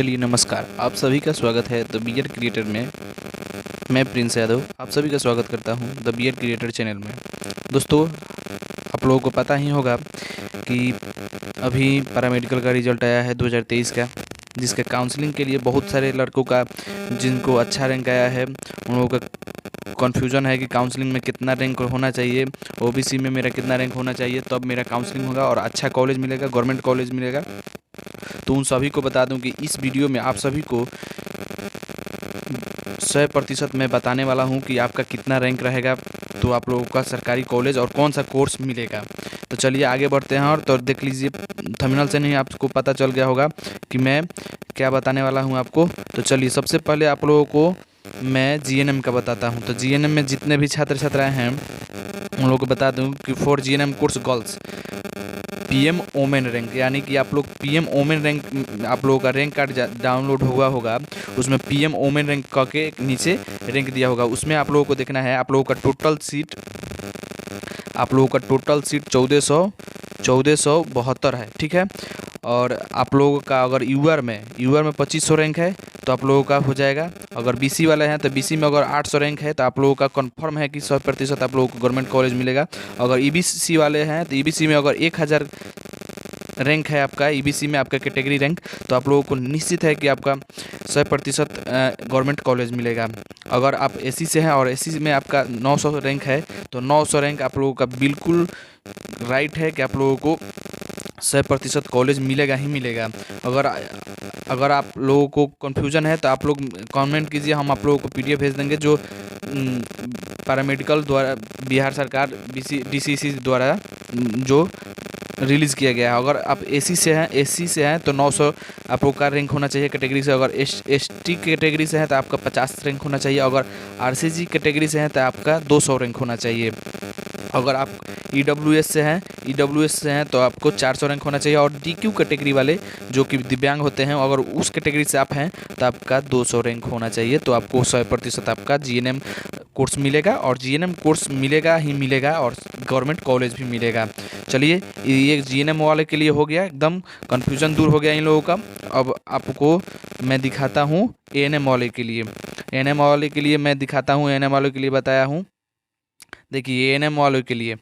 चलिए नमस्कार, आप सभी का स्वागत है द बियर क्रिएटर में। मैं प्रिंस यादव आप सभी का स्वागत करता हूं द बियर क्रिएटर चैनल में। दोस्तों, आप लोगों को पता ही होगा कि अभी पैरामेडिकल का रिजल्ट आया है 2023 का, जिसके काउंसलिंग के लिए बहुत सारे लड़कों का जिनको अच्छा रैंक आया है उन लोगों का कन्फ्यूजन है कि काउंसलिंग में कितना रैंक होना चाहिए, ओबीसी में मेरा कितना रैंक होना चाहिए तब मेरा काउंसलिंग होगा और अच्छा कॉलेज मिलेगा, गवर्नमेंट कॉलेज मिलेगा। तो उन सभी को बता दूं कि इस वीडियो में आप सभी को 100% मैं बताने वाला हूं कि आपका कितना रैंक रहेगा, तो आप लोगों का सरकारी कॉलेज और कौन सा कोर्स मिलेगा। तो चलिए आगे बढ़ते हैं। और तो देख लीजिए, थंबनेल से नहीं आपको पता चल गया होगा कि मैं क्या बताने वाला हूं आपको। तो चलिए सबसे पहले आप लोगों को मैं जीएनएम का बताता हूं। तो जीएनएम में जितने भी छात्र छात्राएँ हैं उन लोगों को बता दूं कि for GNM course girls PM women rank, यानी कि आप लोग पीएम ओमेन रैंक, आप लोगों का रैंक कार्ड डाउनलोड हुआ होगा, उसमें पीएम ओमेन रैंक के नीचे रैंक दिया होगा। उसमें आप लोगों को देखना है आप लोगों का टोटल सीट, आप लोगों का टोटल सीट 1472 है, ठीक है। और आप लोगों का अगर यूआर में 2500 रैंक है तो आप लोगों का हो जाएगा। अगर बीसी वाले हैं तो बीसी में अगर 800 रैंक है तो आप लोगों का कंफर्म है कि 100% आप लोगों को गवर्नमेंट कॉलेज मिलेगा। अगर ईबीसी वाले हैं तो ईबीसी में अगर 1000 रैंक है आपका, ईबीसी में आपका कैटेगरी रैंक, तो आप लोगों को निश्चित है कि आपका 100% गवर्नमेंट कॉलेज मिलेगा। अगर आप एससी से हैं और एससी में आपका 900 रैंक है तो 900 रैंक आप लोगों का बिल्कुल राइट है कि आप लोगों को 100% कॉलेज मिलेगा ही मिलेगा। अगर आप लोगों को कन्फ्यूजन है तो आप लोग कमेंट कीजिए, हम आप लोगों को पीडीएफ भेज देंगे जो पैरामेडिकल द्वारा बिहार सरकार डीसीसी द्वारा जो रिलीज़ किया गया है। अगर आप एससी से हैं तो 900 आप लोग का रैंक होना चाहिए कैटेगरी से। अगर एसटी कैटेगरी से है तो आपका 50 रैंक होना चाहिए। अगर आरसीजी कैटेगरी से है तो आपका 200 रैंक होना चाहिए। अगर आप ईडब्ल्यूएस से हैं तो आपको 400 रैंक होना चाहिए। और डीक्यू कैटेगरी वाले जो कि दिव्यांग होते हैं, अगर उस कैटेगरी से आप हैं तो आपका 200 रैंक होना चाहिए। तो आपको 100% आपका जीएनएम कोर्स मिलेगा, और जीएनएम कोर्स मिलेगा ही मिलेगा और गवर्नमेंट कॉलेज भी मिलेगा। चलिए, ये जीएनएम वाले के लिए हो गया, एकदम कन्फ्यूजन दूर हो गया इन लोगों का। अब आपको मैं दिखाता हूँ एएनएम वाले के लिए। एएनएम वाले के लिए मैं दिखाता हूँ, एएनएम वाले के लिए बताया हूँ। देखिए एएनएम वालों के लिए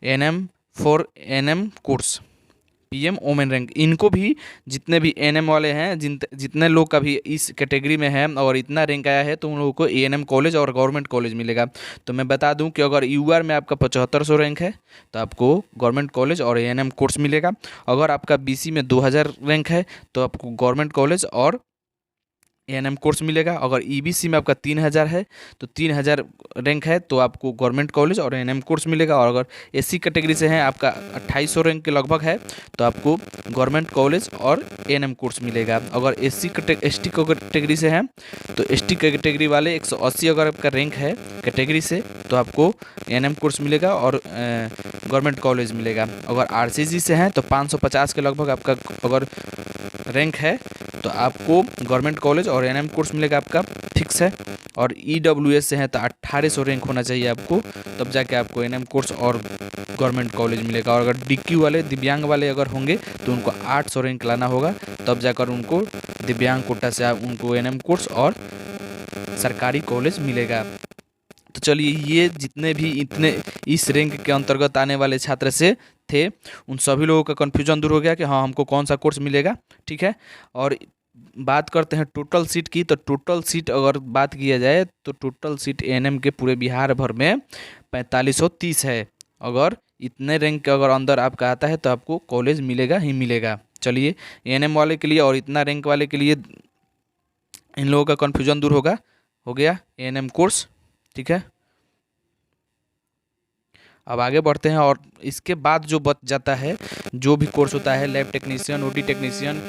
ANM for ANM course PM women rank, इनको भी जितने भी एएनएम वाले हैं, जितने लोग का भी इस कैटेगरी में है और इतना रैंक आया है तो उन लोगों को एएनएम कॉलेज और गवर्नमेंट कॉलेज मिलेगा। तो मैं बता दूं कि अगर यूआर में आपका 7500 रैंक है तो आपको गवर्नमेंट कॉलेज और एएनएम कोर्स मिलेगा। अगर आपका बीसी में 2000 रैंक है तो आपको गवर्नमेंट कॉलेज और एएनएम कोर्स मिलेगा। अगर ईबीसी में आपका 3000 है तो 3000 रैंक है तो आपको गवर्नमेंट कॉलेज और एएनएम कोर्स मिलेगा। और अगर एससी कैटेगरी से हैं, आपका 2800 रैंक के लगभग है तो आपको गवर्नमेंट कॉलेज और एएनएम कोर्स मिलेगा। अगर एसटी कैटेगरी से हैं तो एसटी कैटेगरी वाले 180 अगर आपका रैंक है कैटेगरी से तो आपको एएनएम कोर्स मिलेगा और गवर्नमेंट कॉलेज मिलेगा। अगर आरसीजी से हैं तो 550 के लगभग आपका अगर रैंक है तो आपको गवर्नमेंट कॉलेज और एएनएम कोर्स मिलेगा, आपका फिक्स है। और ईडब्ल्यूएस से हैं तो 1800 रैंक होना चाहिए आपको, तब जाके आपको एएनएम कोर्स और गवर्नमेंट कॉलेज मिलेगा। और अगर डीक्यू वाले दिव्यांग वाले अगर होंगे तो उनको 800 रैंक लाना होगा, तब जाकर उनको दिव्यांग कोटा से उनको एएनएम कोर्स और सरकारी कॉलेज मिलेगा। तो चलिए, ये जितने भी इतने इस रैंक के अंतर्गत आने वाले छात्र से थे उन सभी लोगों का कन्फ्यूजन दूर हो गया कि हाँ हमको कौन सा कोर्स मिलेगा, ठीक है। और बात करते हैं टोटल सीट की। तो टोटल सीट अगर बात किया जाए तो टोटल सीट एएनएम के पूरे बिहार भर में 4530 है। अगर इतने रैंक के अगर अंदर आपका आता है तो आपको कॉलेज मिलेगा ही मिलेगा। चलिए, एएनएम वाले के लिए और इतना रैंक वाले के लिए इन लोगों का कन्फ्यूजन दूर हो गया एएनएम कोर्स, ठीक है। अब आगे बढ़ते हैं। और इसके बाद जो बच जाता है, जो भी कोर्स होता है, lab technician, OT technician,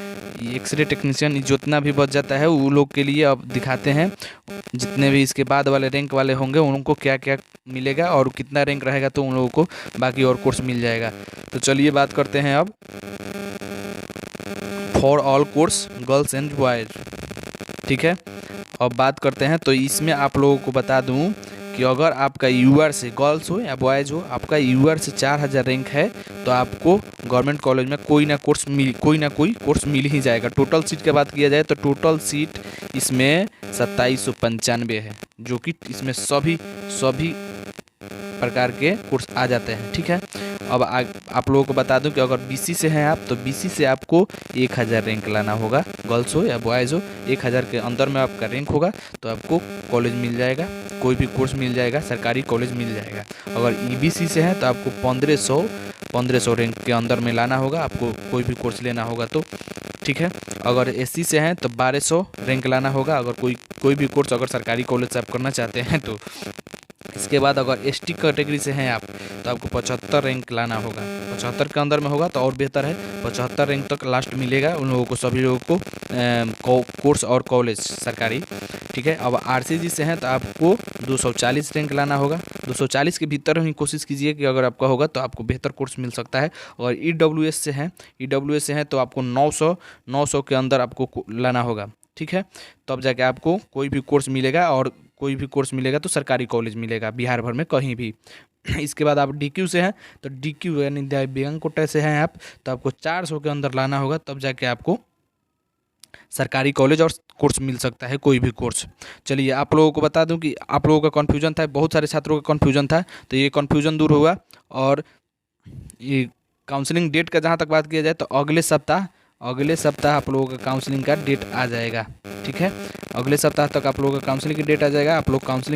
x ray technician, जितना भी बच जाता है वो लोग के लिए अब दिखाते हैं। जितने भी इसके बाद वाले रैंक वाले होंगे उनको क्या क्या मिलेगा और कितना रैंक रहेगा तो उन लोगों को बाकी और कोर्स मिल जाएगा। तो चलिए बात करते हैं अब for all course girls and boys, ठीक है। अब बात करते हैं। तो इसमें आप लोगों को बता दूं कि अगर आपका यूआर से, गर्ल्स हो या बॉयज़ हो, आपका यूआर से 4000 रैंक है तो आपको गवर्नमेंट कॉलेज में कोई ना कोई कोर्स मिल ही जाएगा। टोटल सीट की बात किया जाए तो टोटल सीट इसमें 2795 है, जो कि इसमें सभी प्रकार के कोर्स आ जाते हैं। ठीक है, अब आप लोगों को बता दूं कि अगर बीसी से हैं आप तो बीसी से आपको 1000 रैंक लाना होगा। गर्ल्स हो या बॉयज़ हो, 1000 के अंदर में आपका रैंक होगा तो आपको कॉलेज मिल जाएगा, कोई भी कोर्स मिल जाएगा, सरकारी कॉलेज मिल जाएगा। अगर ईबीसी से हैं तो आपको 1500 रैंक के अंदर में लाना होगा, आपको कोई भी कोर्स लेना होगा तो। ठीक है, अगर एससी से हैं तो 1200 रैंक लाना होगा, अगर कोई भी कोर्स अगर सरकारी कॉलेज से आप करना चाहते हैं तो। इसके बाद अगर एसटी कैटेगरी से हैं आप तो आपको 75 रैंक लाना होगा। 75 के अंदर में होगा तो और बेहतर है, 75 रैंक तक लास्ट मिलेगा उन लोगों को, सभी लोगों को कोर्स और कॉलेज सरकारी। ठीक है, अब आरसीजी से हैं तो आपको 240 रैंक लाना होगा। 240 के भीतर ही कोशिश कीजिए कि अगर आपका होगा तो आपको बेहतर कोर्स मिल सकता है। और ईडब्ल्यूएस से हैं तो आपको 900 के अंदर आपको लाना होगा। ठीक है, तब जाके आपको कोई भी कोर्स मिलेगा, और कोई भी कोर्स मिलेगा तो सरकारी कॉलेज मिलेगा बिहार भर में कहीं भी। इसके बाद आप डीक्यू से हैं तो डीक्यू यानी दिव्यांग कोटा से हैं आप तो आपको 400 के अंदर लाना होगा, तब जाके आपको सरकारी कॉलेज और कोर्स मिल सकता है, कोई भी कोर्स। चलिए आप लोगों को बता दूं कि आप लोगों का कन्फ्यूजन था, बहुत सारे छात्रों का कन्फ्यूजन था, तो ये कन्फ्यूजन दूर हुआ। और ये काउंसलिंग डेट का जहाँ तक बात किया जाए तो अगले सप्ताह आप लोगों का काउंसलिंग का डेट आ जाएगा। ठीक है, अगले सप्ताह तक आप लोगों का काउंसलिंग की डेट आ जाएगा। आप लोग काउंसलिंग